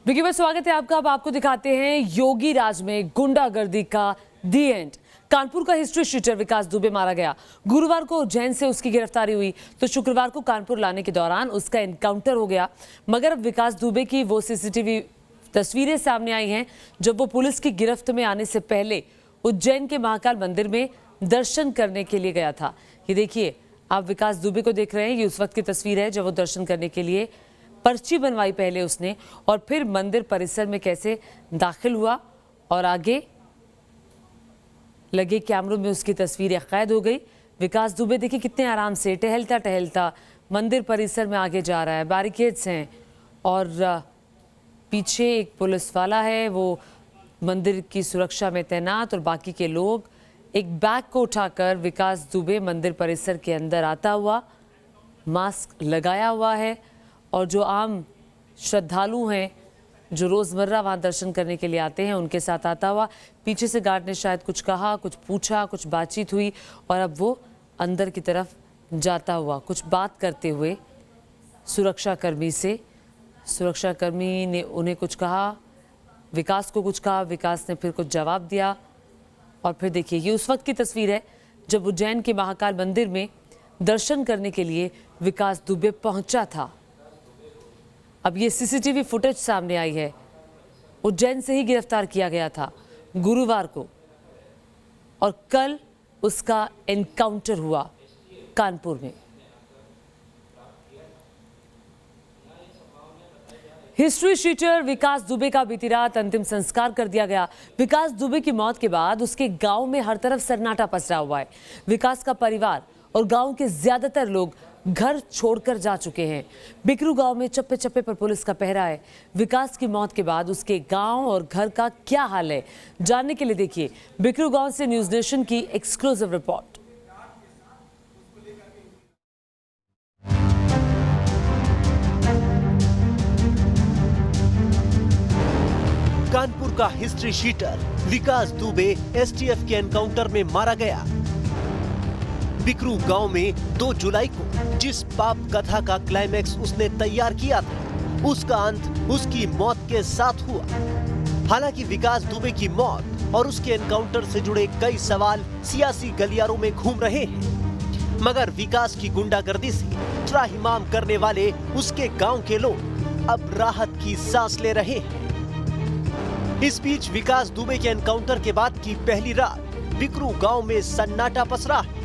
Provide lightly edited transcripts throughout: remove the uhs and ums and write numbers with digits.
विकी में स्वागत है आपका। अब आपको दिखाते हैं योगी राज में गुंडागर्दी का दी एंड। कानपुर का हिस्ट्री शीटर विकास दुबे मारा गया। गुरुवार को उज्जैन से उसकी गिरफ्तारी हुई तो शुक्रवार को कानपुर लाने के दौरान उसका एनकाउंटर हो गया। मगर अब विकास दुबे की वो सीसीटीवी तस्वीरें सामने आई हैं जब वो पुलिस की गिरफ्त में आने से पहले उज्जैन के महाकाल मंदिर में दर्शन करने के लिए गया था। ये देखिए, आप विकास दुबे को देख रहे हैं। ये उस वक्त की तस्वीर है जब वो दर्शन करने के लिए पर्ची बनवाई पहले उसने, और फिर मंदिर परिसर में कैसे दाखिल हुआ और आगे लगे कैमरों में उसकी तस्वीरें कैद हो गई। विकास दुबे देखिए कितने आराम से टहलता टहलता मंदिर परिसर में आगे जा रहा है। बैरिकेड्स हैं और पीछे एक पुलिस वाला है, वो मंदिर की सुरक्षा में तैनात, और बाकी के लोग। एक बैग को उठाकर विकास दुबे मंदिर परिसर के अंदर आता हुआ, मास्क लगाया हुआ है, और जो आम श्रद्धालु हैं जो रोज़मर्रा वहाँ दर्शन करने के लिए आते हैं उनके साथ आता हुआ। पीछे से गार्ड ने शायद कुछ कहा, कुछ पूछा, कुछ बातचीत हुई, और अब वो अंदर की तरफ जाता हुआ कुछ बात करते हुए सुरक्षाकर्मी से। सुरक्षाकर्मी ने उन्हें कुछ कहा, विकास को कुछ कहा, विकास ने फिर कुछ जवाब दिया। और फिर देखिए, ये उस वक्त की तस्वीर है जब उज्जैन के महाकाल मंदिर में दर्शन करने के लिए विकास दुबे पहुंचा था। अब ये सीसीटीवी फुटेज सामने आई है। उज्जैन से ही गिरफ्तार किया गया था गुरुवार को, और कल उसका एनकाउंटर हुआ कानपुर में। हिस्ट्री शीटर विकास दुबे का बीती रात अंतिम संस्कार कर दिया गया। विकास दुबे की मौत के बाद उसके गांव में हर तरफ सन्नाटा पसरा हुआ है। विकास का परिवार और गांव के ज्यादातर लोग घर छोड़कर जा चुके हैं। बिकरू गांव में चप्पे चप्पे पर पुलिस का पहरा है। विकास की मौत के बाद उसके गांव और घर का क्या हाल है, जानने के लिए देखिए बिकरू गांव से न्यूज नेशन की एक्सक्लूसिव रिपोर्ट। कानपुर का हिस्ट्री शीटर विकास दुबे एसटीएफ के एनकाउंटर में मारा गया। बिकरू गांव में 2 जुलाई को जिस पाप कथा का क्लाइमैक्स उसने तैयार किया था, उसका अंत उसकी मौत के साथ हुआ। हालांकि विकास दुबे की मौत और उसके एनकाउंटर से जुड़े कई सवाल सियासी गलियारों में घूम रहे हैं, मगर विकास की गुंडागर्दी से त्राहिमाम करने वाले उसके गांव के लोग अब राहत की सांस ले रहे हैं। इस बीच विकास दुबे के एनकाउंटर के बाद की पहली रात बिकरू गांव में सन्नाटा पसरा है।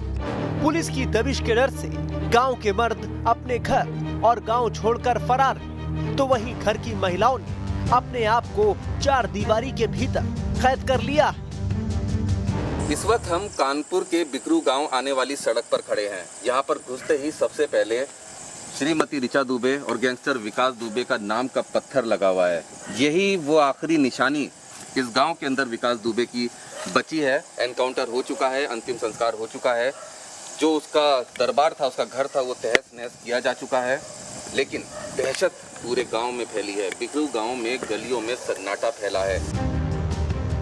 पुलिस की दबिश के डर से गांव के मर्द अपने घर और गांव छोड़कर फरार हैं, तो वहीं घर की महिलाओं ने अपने आप को 4 दीवारी के भीतर कैद कर लिया। इस वक्त हम कानपुर के बिकरू गांव आने वाली सड़क पर खड़े हैं। यहां पर घुसते ही सबसे पहले श्रीमती ऋचा दुबे और गैंगस्टर विकास दुबे का नाम का पत्थर लगा हुआ है। यही वो आखिरी निशानी इस गांव के अंदर विकास दुबे की बची है। एनकाउंटर हो चुका है, अंतिम संस्कार हो चुका है। जो उसका दरबार था, उसका घर था, वो तहस नहस किया जा चुका है, लेकिन दहशत पूरे गांव में फैली है। बिकरू गांव में गलियों में सन्नाटा फैला है।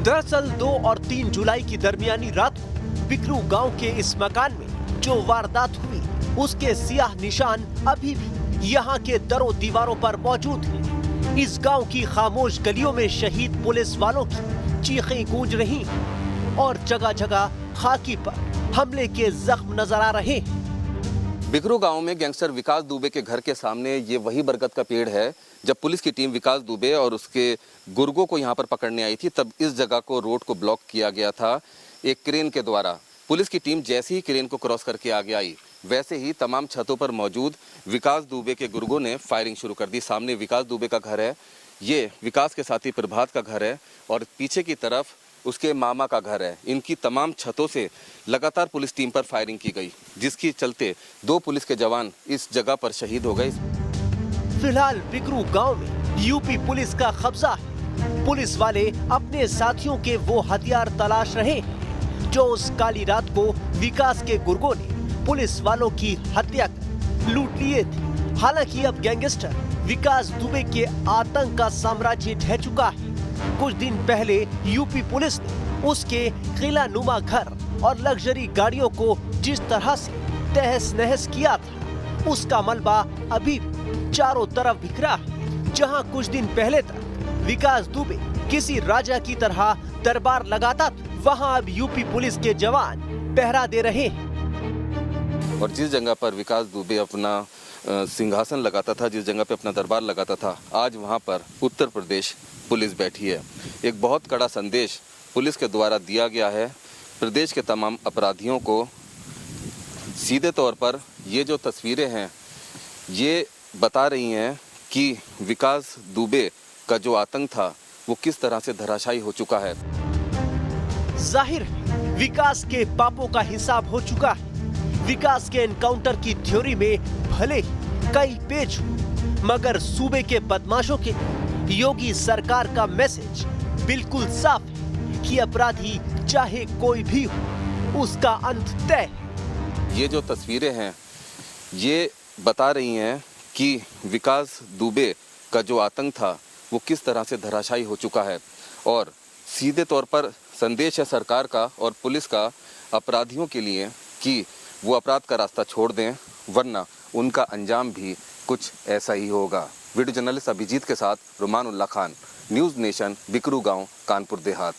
दरअसल 2 और 3 जुलाई की दरमियानी रात को बिकरू गांव के इस मकान में जो वारदात हुई, उसके सियाह निशान अभी भी यहाँ के दरों दीवारों पर मौजूद हैं। इस गांव की खामोश गलियों में शहीद पुलिस वालों की चीखें गूंज रही हैं और जगह जगह खाकी पर हमले के जख्म नजर आ रहे हैं। बिकरू गांव में गैंगस्टर विकास दुबे के घर के सामने ये वही बरगद का पेड़ है। जब पुलिस की टीम विकास दुबे और उसके गुर्गों को यहाँ पर पकड़ने आई थी, तब इस जगह को रोड को ब्लॉक किया गया था एक क्रेन के द्वारा। पुलिस की टीम जैसे ही क्रेन को क्रॉस करके आगे आई, वैसे ही तमाम छतों पर मौजूद विकास दुबे के गुर्गों ने फायरिंग शुरू कर दी। सामने विकास दुबे का घर है, ये विकास के साथी प्रभात का घर है, और पीछे की तरफ उसके मामा का घर है। इनकी तमाम छतों से लगातार पुलिस टीम पर फायरिंग की गई, जिसकी चलते 2 पुलिस के जवान इस जगह पर शहीद हो गए। फिलहाल बिकरू गांव में यूपी पुलिस का कब्जा है। पुलिस वाले अपने साथियों के वो हथियार तलाश रहे हैं जो उस काली रात को विकास के गुर्गों ने पुलिस वालों की हत्या कर लूट लिए थे। हालांकि अब गैंगस्टर विकास दुबे के आतंक का साम्राज्य ढह चुका है। कुछ दिन पहले यूपी पुलिस ने उसके किला नुमा घर और लग्जरी गाड़ियों को जिस तरह से तहस नहस किया था, उसका मलबा अभी चारों तरफ बिखरा है। जहां कुछ दिन पहले तक विकास दुबे किसी राजा की तरह दरबार लगाता था, वहां अब यूपी पुलिस के जवान पहरा दे रहे हैं। और जिस जगह पर विकास दुबे अपना सिंहासन लगाता था, जिस जगह पे अपना दरबार लगाता था, आज वहां पर उत्तर प्रदेश पुलिस बैठी है। एक बहुत कड़ा संदेश पुलिस के द्वारा दिया गया है प्रदेश के तमाम अपराधियों को। सीधे तौर पर ये जो तस्वीरें हैं ये बता रही हैं कि विकास दुबे का जो आतंक था वो किस तरह से धराशायी हो चुका है। जाहिर है विकास के पापों का हिसाब हो चुका है। विकास के एनकाउंटर की थ्योरी में भले ही कई पेच हो, मगर सूबे के बदमाशों के योगी सरकार का मैसेज बिल्कुल साफ है कि अपराधी चाहे कोई भी हो, उसका अंत तय है। ये जो तस्वीरें हैं ये बता रही हैं कि विकास दुबे का जो आतंक था वो किस तरह से धराशायी हो चुका है। और सीधे तौर पर संदेश है सरकार का और पुलिस का अपराधियों के लिए कि वो अपराध का रास्ता छोड़ दें, वरना उनका अंजाम भी कुछ ऐसा ही होगा। वीडियो जर्नलिस्ट अभिजीत के साथ रुमान उल्ला खान, न्यूज़ नेशन, बिकरू गांव, कानपुर देहात।